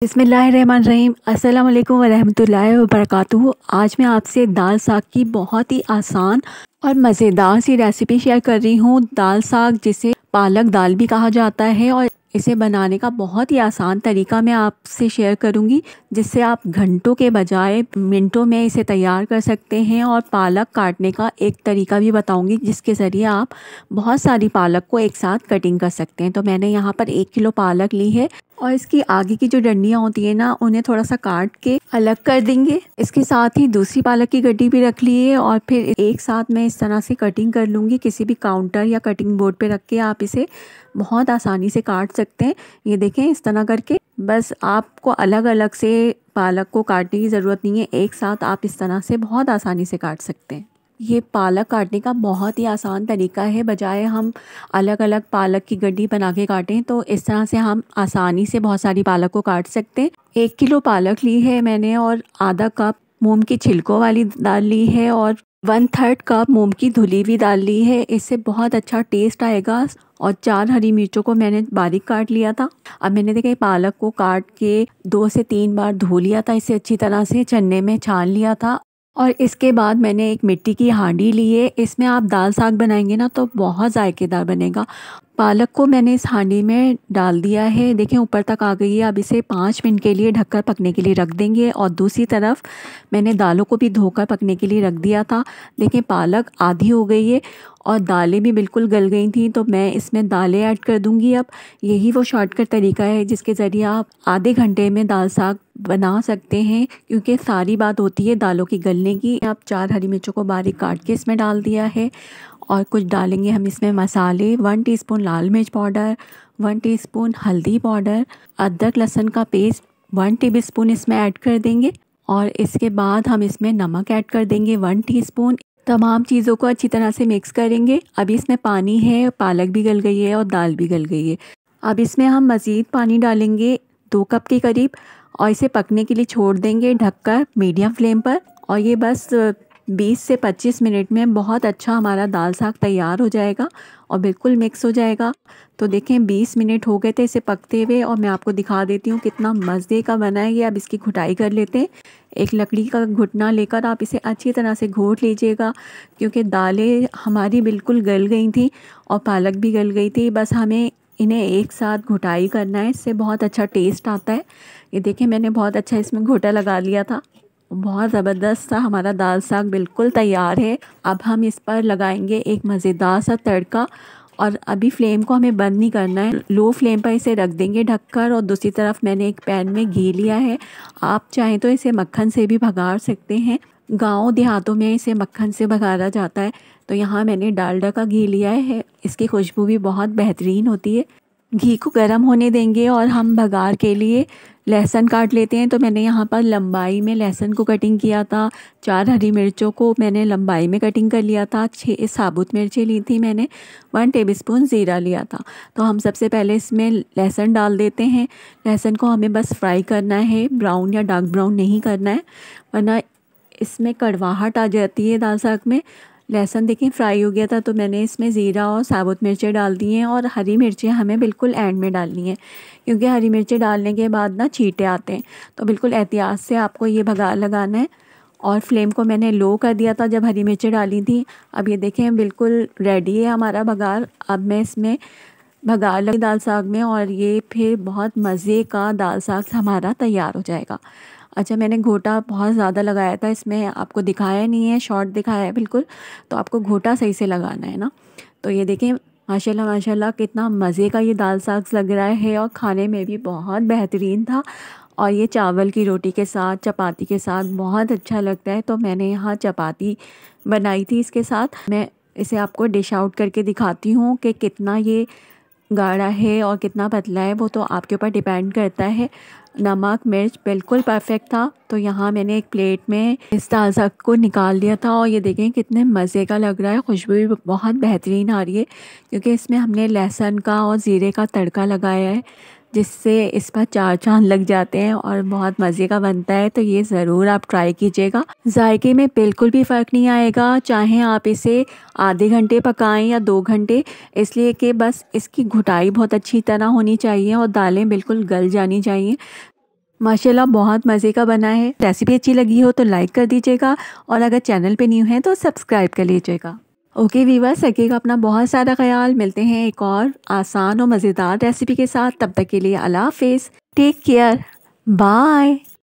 बिस्मिल्लाहिर्रहमानिर्रहीम। अस्सलाम वालेकुम वरहमतुल्लाहि वबरकातुहू। आज मैं आपसे दाल साग की बहुत ही आसान और मज़ेदार सी रेसिपी शेयर कर रही हूँ। दाल साग जिसे पालक दाल भी कहा जाता है और इसे बनाने का बहुत ही आसान तरीका मैं आपसे शेयर करूँगी, जिससे आप घंटों के बजाय मिनटों में इसे तैयार कर सकते हैं। और पालक काटने का एक तरीका भी बताऊँगी, जिसके ज़रिए आप बहुत सारी पालक को एक साथ कटिंग कर सकते हैं। तो मैंने यहाँ पर 1 किलो पालक ली है और इसकी आगे की जो डंडियाँ होती है ना, उन्हें थोड़ा सा काट के अलग कर देंगे। इसके साथ ही दूसरी पालक की गड्डी भी रख ली है और फिर एक साथ मैं इस तरह से कटिंग कर लूँगी। किसी भी काउंटर या कटिंग बोर्ड पे रख के आप इसे बहुत आसानी से काट सकते हैं। ये देखें, इस तरह करके बस आपको अलग अलग से पालक को काटने की ज़रूरत नहीं है, एक साथ आप इस तरह से बहुत आसानी से काट सकते हैं। ये पालक काटने का बहुत ही आसान तरीका है। बजाय हम अलग अलग पालक की गड्डी बना के काटें, तो इस तरह से हम आसानी से बहुत सारी पालक को काट सकते हैं। 1 किलो पालक ली है मैंने और आधा कप मूंग की छिलकों वाली दाल ली है और 1/3 कप मूंग की धुली हुई दाल ली है। इससे बहुत अच्छा टेस्ट आएगा। और 4 हरी मिर्चों को मैंने बारीक काट लिया था। अब मैंने देखा पालक को काट के 2 से 3 बार धो लिया था, इसे अच्छी तरह से छन्ने में छान लिया था। और इसके बाद मैंने एक मिट्टी की हांडी ली है। इसमें आप दाल साग बनाएंगे ना तो बहुत जायकेदार बनेगा। पालक को मैंने इस हांडी में डाल दिया है, देखें ऊपर तक आ गई है। अब इसे 5 मिनट के लिए ढककर पकने के लिए रख देंगे। और दूसरी तरफ मैंने दालों को भी धोकर पकने के लिए रख दिया था। देखें पालक आधी हो गई है और दालें भी बिल्कुल गल गई थी, तो मैं इसमें दालें ऐड कर दूंगी। अब यही वो शॉर्टकट तरीका है जिसके ज़रिए आप आधे घंटे में दाल साग बना सकते हैं, क्योंकि सारी बात होती है दालों की गलने की। आप 4 हरी मिर्चों को बारीक काट के इसमें डाल दिया है और कुछ डालेंगे हम इसमें मसाले। 1 टीस्पून लाल मिर्च पाउडर, 1 टीस्पून हल्दी पाउडर, अदरक लहसुन का पेस्ट 1 टेबलस्पून इसमें ऐड कर देंगे। और इसके बाद हम इसमें नमक ऐड कर देंगे 1 टीस्पून। तमाम चीज़ों को अच्छी तरह से मिक्स करेंगे। अभी इसमें पानी है, पालक भी गल गई है और दाल भी गल गई है। अब इसमें हम मज़ीद पानी डालेंगे 2 कप के करीब और इसे पकने के लिए छोड़ देंगे ढककर मीडियम फ्लेम पर। और ये बस 20 से 25 मिनट में बहुत अच्छा हमारा दाल साग तैयार हो जाएगा और बिल्कुल मिक्स हो जाएगा। तो देखें 20 मिनट हो गए थे इसे पकते हुए और मैं आपको दिखा देती हूँ कितना मज़े का बना है ये। अब इसकी घुटाई कर लेते हैं। एक लकड़ी का घुटना लेकर आप इसे अच्छी तरह से घोट लीजिएगा, क्योंकि दालें हमारी बिल्कुल गल गई थी और पालक भी गल गई थी। बस हमें इन्हें एक साथ घुटाई करना है, इससे बहुत अच्छा टेस्ट आता है। ये देखें मैंने बहुत अच्छा इसमें घोटा लगा लिया था। बहुत ज़बरदस्त सा हमारा दाल साग बिल्कुल तैयार है। अब हम इस पर लगाएंगे एक मज़ेदार सा तड़का। और अभी फ्लेम को हमें बंद नहीं करना है, लो फ्लेम पर इसे रख देंगे ढककर। और दूसरी तरफ मैंने एक पैन में घी लिया है। आप चाहें तो इसे मक्खन से भी भगार सकते हैं, गाँव देहातों में इसे मक्खन से भगारा जाता है। तो यहाँ मैंने डालडा का घी लिया है, इसकी खुशबू भी बहुत बेहतरीन होती है। घी को गर्म होने देंगे और हम भगार के लिए लहसुन काट लेते हैं। तो मैंने यहाँ पर लंबाई में लहसुन को कटिंग किया था। 4 हरी मिर्चों को मैंने लंबाई में कटिंग कर लिया था। 6 साबुत मिर्चें ली थी मैंने। 1 टेबलस्पून ज़ीरा लिया था। तो हम सबसे पहले इसमें लहसुन डाल देते हैं। लहसुन को हमें बस फ्राई करना है, ब्राउन या डार्क ब्राउन नहीं करना है, वरना इसमें कड़वाहट आ जाती है दाल साग में। लहसुन देखें फ्राई हो गया था, तो मैंने इसमें ज़ीरा और साबुत मिर्चें डाल दी हैं। और हरी मिर्चें हमें बिल्कुल एंड में डालनी है, क्योंकि हरी मिर्चें डालने के बाद ना छींटे आते हैं। तो बिल्कुल एहतियात से आपको ये भगार लगाना है। और फ्लेम को मैंने लो कर दिया था जब हरी मिर्चें डाली थी। अब ये देखें बिल्कुल रेडी है हमारा भगार। अब मैं इसमें भगार लगी दाल साग में और ये फिर बहुत मज़े का दाल साग हमारा तैयार हो जाएगा। अच्छा, मैंने घोटा बहुत ज़्यादा लगाया था, इसमें आपको दिखाया नहीं है, शॉर्ट दिखाया है बिल्कुल। तो आपको घोटा सही से लगाना है ना। तो ये देखें माशाल्लाह माशाल्लाह कितना मज़े का ये दाल साग लग रहा है और खाने में भी बहुत बेहतरीन था। और ये चावल की रोटी के साथ, चपाती के साथ बहुत अच्छा लगता है। तो मैंने यहाँ चपाती बनाई थी इसके साथ। मैं इसे आपको डिश आउट करके दिखाती हूँ कि कितना ये गाढ़ा है और कितना पतला है, वो तो आपके ऊपर डिपेंड करता है। नमक मिर्च बिल्कुल परफेक्ट था। तो यहाँ मैंने एक प्लेट में इस दाल साग को निकाल लिया था और ये देखें कितने मज़े का लग रहा है। खुशबू भी बहुत बेहतरीन आ रही है, क्योंकि इसमें हमने लहसुन का और ज़ीरे का तड़का लगाया है, जिससे इस पर 4 चाँद लग जाते हैं और बहुत मज़े का बनता है। तो ये ज़रूर आप ट्राई कीजिएगा। जायके में बिल्कुल भी फ़र्क नहीं आएगा, चाहे आप इसे आधे घंटे पकाएं या 2 घंटे, इसलिए कि बस इसकी घुटाई बहुत अच्छी तरह होनी चाहिए और दालें बिल्कुल गल जानी चाहिए। माशाल्लाह बहुत मज़े का बना है। रेसिपी अच्छी लगी हो तो लाइक कर दीजिएगा और अगर चैनल पे न्यू है तो सब्सक्राइब कर लीजिएगा। ओके वीवर्स, रखिएगा अपना बहुत सारा ख्याल। मिलते हैं एक और आसान और मज़ेदार रेसिपी के साथ। तब तक के लिए अल्लाह हाफिज़, टेक केयर, बाय।